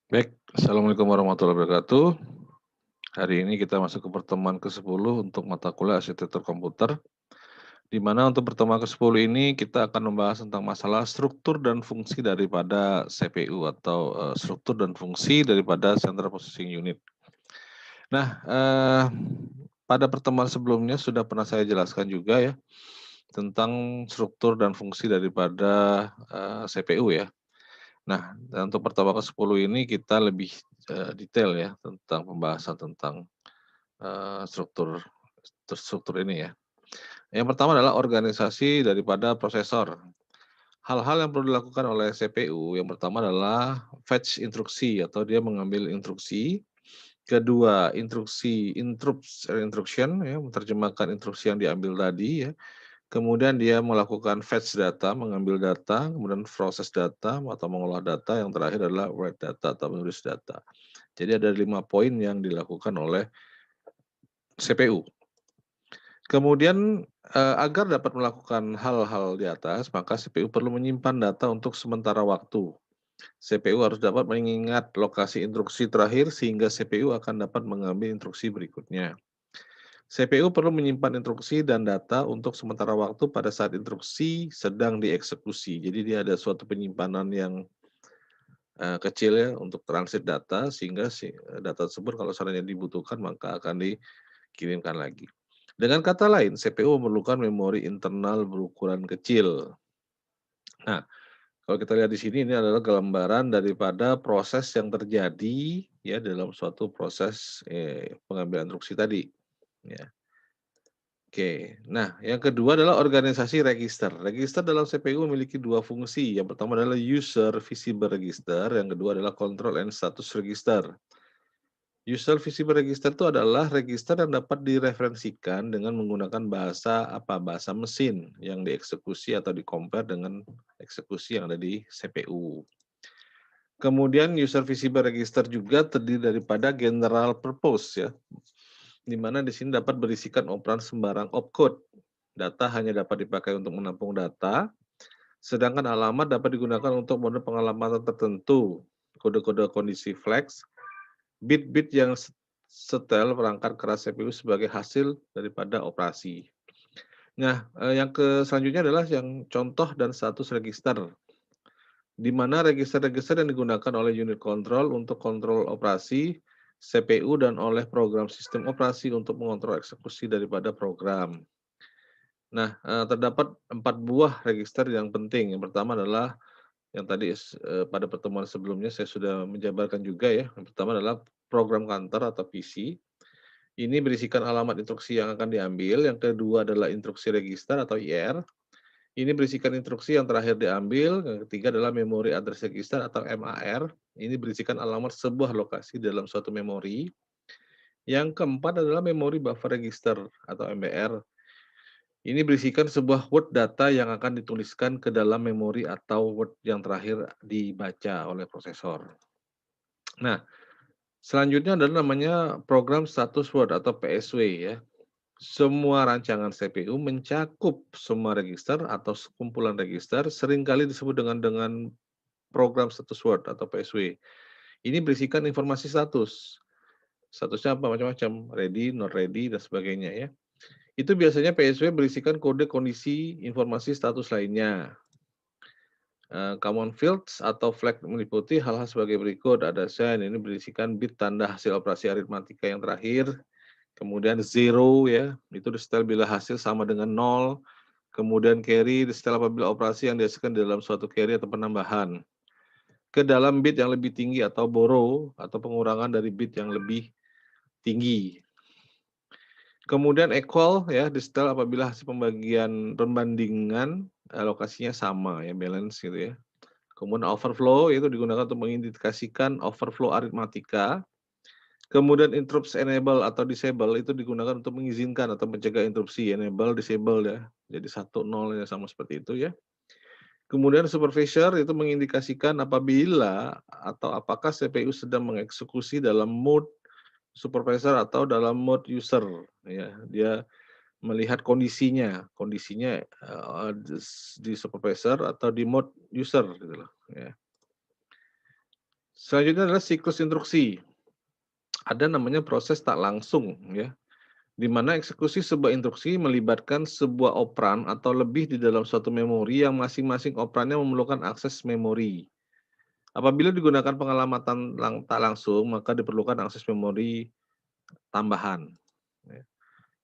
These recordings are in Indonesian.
Baik, Assalamualaikum warahmatullahi wabarakatuh. Hari ini kita masuk ke pertemuan ke-10 untuk mata kuliah arsitektur komputer, di mana untuk pertemuan ke-10 ini kita akan membahas tentang masalah struktur dan fungsi daripada CPU atau struktur dan fungsi daripada Central Processing Unit. Nah, pada pertemuan sebelumnya sudah pernah saya jelaskan juga ya, tentang struktur dan fungsi daripada CPU ya. Nah, dan untuk pertemuan ke-10 ini kita lebih detail ya tentang pembahasan tentang struktur struktur ini ya. Yang pertama adalah organisasi daripada prosesor. Hal-hal yang perlu dilakukan oleh CPU, yang pertama adalah fetch instruksi atau dia mengambil instruksi. Kedua, instruction ya, menerjemahkan instruksi yang diambil tadi ya. Kemudian dia melakukan fetch data, mengambil data, kemudian proses data atau mengolah data, yang terakhir adalah write data atau menulis data. Jadi ada 5 poin yang dilakukan oleh CPU. Kemudian, agar dapat melakukan hal-hal di atas, maka CPU perlu menyimpan data untuk sementara waktu. CPU harus dapat mengingat lokasi instruksi terakhir sehingga CPU akan dapat mengambil instruksi berikutnya. CPU perlu menyimpan instruksi dan data untuk sementara waktu pada saat instruksi sedang dieksekusi. Jadi dia ada suatu penyimpanan yang kecil ya untuk transit data sehingga data tersebut kalau seandainya dibutuhkan maka akan dikirimkan lagi. Dengan kata lain, CPU memerlukan memori internal berukuran kecil. Nah, kalau kita lihat di sini ini adalah gambaran daripada proses yang terjadi ya dalam suatu proses pengambilan instruksi tadi. Ya. Oke, nah yang kedua adalah organisasi register. Register dalam CPU memiliki dua fungsi. Yang pertama adalah user visible register, yang kedua adalah control and status register. User visible register itu adalah register yang dapat direferensikan dengan menggunakan bahasa mesin yang dieksekusi atau di-compare dengan eksekusi yang ada di CPU. Kemudian user visible register juga terdiri daripada general purpose ya, di mana di sini dapat berisikan operan sembarang opcode. Data hanya dapat dipakai untuk menampung data, sedangkan alamat dapat digunakan untuk mode pengalamatan tertentu, kode-kode kondisi flags, bit-bit yang setel perangkat keras CPU sebagai hasil daripada operasi. Nah, yang selanjutnya adalah yang contoh dan status register, di mana register-register yang digunakan oleh unit kontrol untuk kontrol operasi CPU dan oleh program sistem operasi untuk mengontrol eksekusi daripada program. Nah, terdapat 4 buah register yang penting. Yang pertama adalah yang tadi pada pertemuan sebelumnya saya sudah menjabarkan juga ya. Yang pertama adalah program counter atau PC. Ini berisikan alamat instruksi yang akan diambil. Yang kedua adalah instruksi register atau IR. Ini berisikan instruksi yang terakhir diambil. Yang ketiga adalah memory address register atau MAR. Ini berisikan alamat sebuah lokasi dalam suatu memori. Yang keempat adalah memory buffer register atau MBR. Ini berisikan sebuah word data yang akan dituliskan ke dalam memori atau word yang terakhir dibaca oleh prosesor. Nah, selanjutnya adalah namanya program status word atau PSW ya. Semua rancangan CPU mencakup semua register atau sekumpulan register, seringkali disebut dengan program status word atau PSW. Ini berisikan informasi status. Statusnya apa? Macam-macam, ready, not ready, dan sebagainya ya. Itu biasanya PSW berisikan kode kondisi informasi status lainnya. Common fields atau flag meliputi hal-hal sebagai berikut. Ada sign, ini berisikan bit tanda hasil operasi aritmatika yang terakhir. Kemudian zero ya, itu di-setel bila hasil sama dengan 0. Kemudian carry di-setel apabila operasi yang dihasilkan di dalam suatu carry atau penambahan ke dalam bit yang lebih tinggi atau borrow atau pengurangan dari bit yang lebih tinggi. Kemudian equal ya, di-setel apabila hasil pembandingan lokasinya sama ya, balance gitu ya. Kemudian overflow itu digunakan untuk mengindikasikan overflow aritmatika. Kemudian interrupts enable atau disable itu digunakan untuk mengizinkan atau mencegah interupsi, enable, disable ya. Jadi 1, 0 ya sama seperti itu ya. Kemudian supervisor itu mengindikasikan apabila atau apakah CPU sedang mengeksekusi dalam mode supervisor atau dalam mode user ya. Dia melihat kondisinya di supervisor atau di mode user gitu loh ya. Selanjutnya adalah siklus instruksi. Ada namanya proses tak langsung ya, di mana eksekusi sebuah instruksi melibatkan sebuah operan atau lebih di dalam suatu memori yang masing-masing operannya memerlukan akses memori. Apabila digunakan pengalamatan tak langsung, maka diperlukan akses memori tambahan. Ya.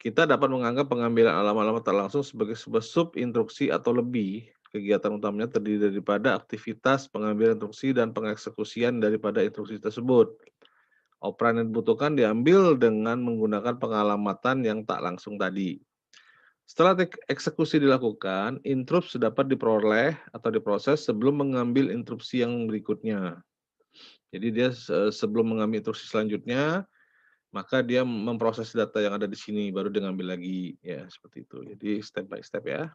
Kita dapat menganggap pengambilan alamat-alamat tak langsung sebagai sebuah sub-instruksi atau lebih. Kegiatan utamanya terdiri daripada aktivitas pengambilan instruksi dan pengeksekusian daripada instruksi tersebut. Operan yang dibutuhkan diambil dengan menggunakan pengalamatan yang tak langsung tadi. Setelah eksekusi dilakukan, interupsi dapat diperoleh atau diproses sebelum mengambil instruksi yang berikutnya. Jadi dia sebelum mengambil instruksi selanjutnya, maka dia memproses data yang ada di sini, baru dia ngambil lagi, ya seperti itu. Jadi step by step ya.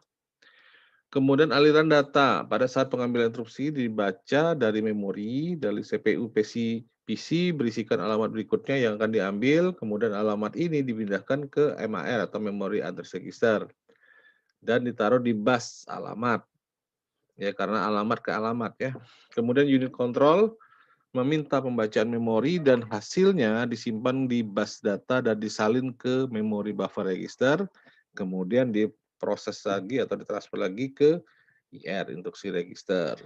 Kemudian aliran data, pada saat pengambilan instruksi dibaca dari memori, dari CPU PC berisikan alamat berikutnya yang akan diambil, kemudian alamat ini dipindahkan ke MAR atau Memory Address Register dan ditaruh di bus alamat, ya karena alamat ke alamat ya. Kemudian unit control meminta pembacaan memori dan hasilnya disimpan di bus data dan disalin ke memori buffer register, kemudian diproses lagi atau ditransfer lagi ke IR, instruksi register.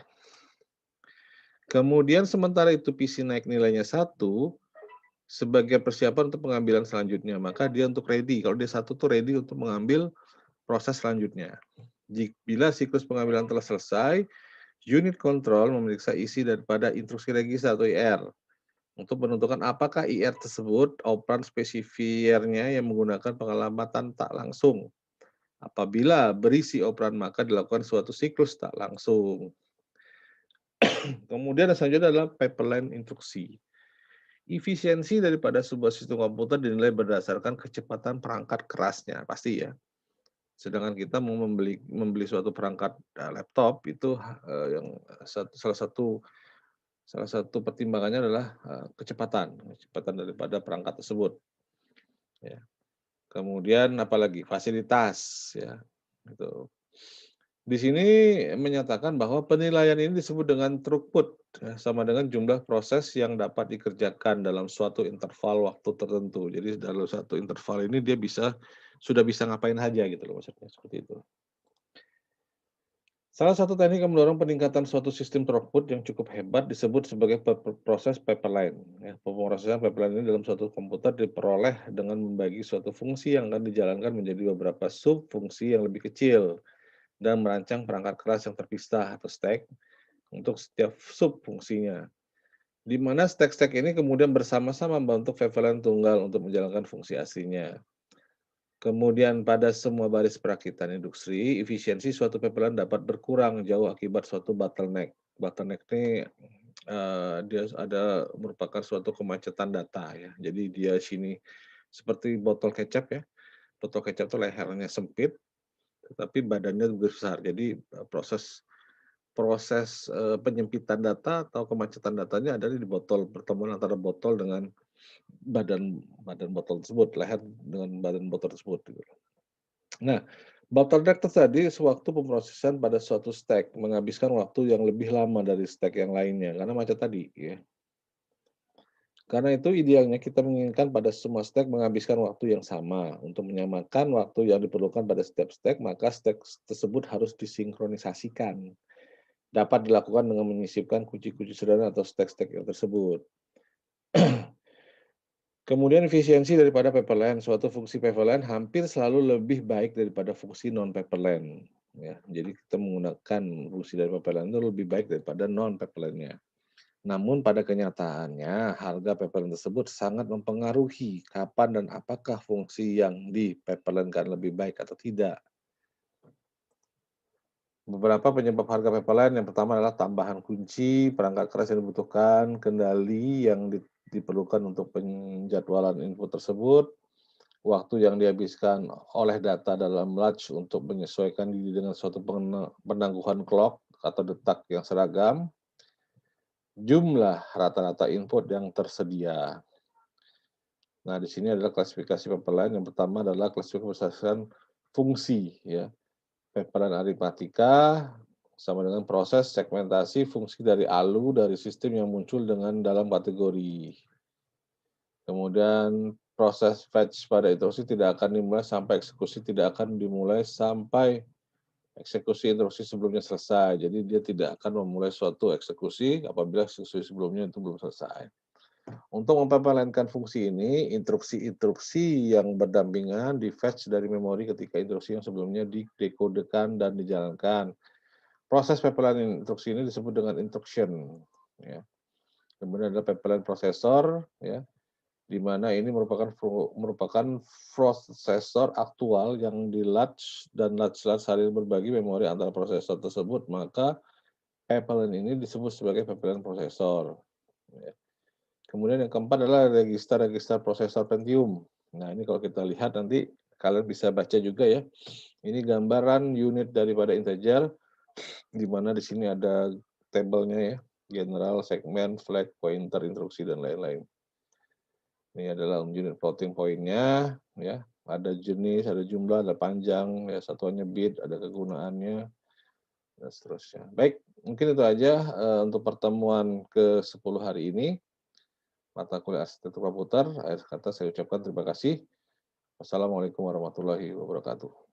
Kemudian sementara itu PC naik nilainya 1, sebagai persiapan untuk pengambilan selanjutnya, maka dia untuk ready. Kalau dia 1 tuh ready untuk mengambil proses selanjutnya. Bila siklus pengambilan telah selesai, unit control memeriksa isi daripada instruksi register atau IR untuk menentukan apakah IR tersebut operan spesifiernya yang menggunakan pengalamatan tak langsung. Apabila berisi operan maka dilakukan suatu siklus tak langsung. Kemudian yang selanjutnya adalah pipeline instruksi. Efisiensi daripada sebuah sistem komputer dinilai berdasarkan kecepatan perangkat kerasnya, pasti ya. Sedangkan kita mau membeli suatu perangkat laptop itu yang salah satu pertimbangannya adalah kecepatan daripada perangkat tersebut. Ya. Kemudian apalagi fasilitas ya, gitu. Di sini menyatakan bahwa penilaian ini disebut dengan throughput, ya, sama dengan jumlah proses yang dapat dikerjakan dalam suatu interval waktu tertentu. Jadi dalam satu interval ini dia sudah bisa ngapain aja gitu loh maksudnya, seperti itu. Salah satu teknik yang mendorong peningkatan suatu sistem throughput yang cukup hebat disebut sebagai proses pipeline. Ya, pemrosesan pipeline ini dalam suatu komputer diperoleh dengan membagi suatu fungsi yang akan dijalankan menjadi beberapa sub fungsi yang lebih kecil dan merancang perangkat keras yang terpisah atau stack untuk setiap sub fungsinya. Di mana stack-stack ini kemudian bersama-sama membentuk pipeline tunggal untuk menjalankan fungsi aslinya. Kemudian pada semua baris perakitan industri, efisiensi suatu pipeline dapat berkurang jauh akibat suatu bottleneck. Bottleneck ini dia merupakan suatu kemacetan data ya. Jadi dia sini seperti botol kecap ya. Botol kecap itu lehernya sempit, tetapi badannya besar. Jadi proses penyempitan data atau kemacetan datanya ada di botol, pertemuan antara botol dengan badan badan botol tersebut, leher dengan badan botol tersebut. Gitu. Nah, bottleneck terjadi sewaktu pemrosesan pada suatu stack menghabiskan waktu yang lebih lama dari stack yang lainnya karena macet tadi. Ya. Karena itu idealnya kita menginginkan pada semua stack menghabiskan waktu yang sama. Untuk menyamakan waktu yang diperlukan pada setiap stack, maka stack tersebut harus disinkronisasikan. Dapat dilakukan dengan menyisipkan kunci-kunci sederhana atau stack-stack yang tersebut. Kemudian efisiensi daripada pipeline. Suatu fungsi pipeline hampir selalu lebih baik daripada fungsi non-pipeline. Ya, jadi kita menggunakan fungsi dari pipeline itu lebih baik daripada non-pipeline-nya. Namun pada kenyataannya harga pipeline tersebut sangat mempengaruhi kapan dan apakah fungsi yang di-pipeline-kan lebih baik atau tidak. Beberapa penyebab harga pipeline yang pertama adalah tambahan kunci, perangkat keras yang dibutuhkan, kendali yang diperlukan untuk penjadwalan input tersebut, waktu yang dihabiskan oleh data dalam latch untuk menyesuaikan diri dengan suatu penangguhan clock atau detak yang seragam, jumlah rata-rata input yang tersedia. Nah, di sini adalah klasifikasi pipeline. Yang pertama adalah klasifikasi fungsi, ya. Pipeline aritmatika, sama dengan proses segmentasi fungsi dari ALU dari sistem yang muncul dengan dalam kategori. Kemudian proses fetch pada instruksi tidak akan dimulai sampai eksekusi tidak akan dimulai sampai eksekusi instruksi sebelumnya selesai. Jadi dia tidak akan memulai suatu eksekusi apabila eksekusi sebelumnya itu belum selesai. Untuk mempermainkan fungsi ini, instruksi-instruksi yang berdampingan di-fetch dari memori ketika instruksi yang sebelumnya didekodekan dan dijalankan. Proses pipeline instruksi ini disebut dengan instruction. Ya. Kemudian ada pipeline prosesor, ya, di mana ini merupakan prosesor aktual yang di-latch dan latch-latch saling berbagi memori antara prosesor tersebut, maka pipeline ini disebut sebagai pipeline prosesor. Ya. Kemudian yang keempat adalah register-register prosesor Pentium. Nah, ini kalau kita lihat nanti kalian bisa baca juga ya. Ini gambaran unit daripada integer, di mana di sini ada tabelnya ya, general, segmen, flag, pointer, instruksi, dan lain-lain. Ini adalah unit floating point-nya, ya. Ada jenis, ada jumlah, ada panjang, ya, satuannya bit, ada kegunaannya, dan seterusnya. Baik, mungkin itu aja untuk pertemuan ke-10 hari ini, mata kuliah arsitektur komputer. Akhir kata saya ucapkan terima kasih. Wassalamualaikum warahmatullahi wabarakatuh.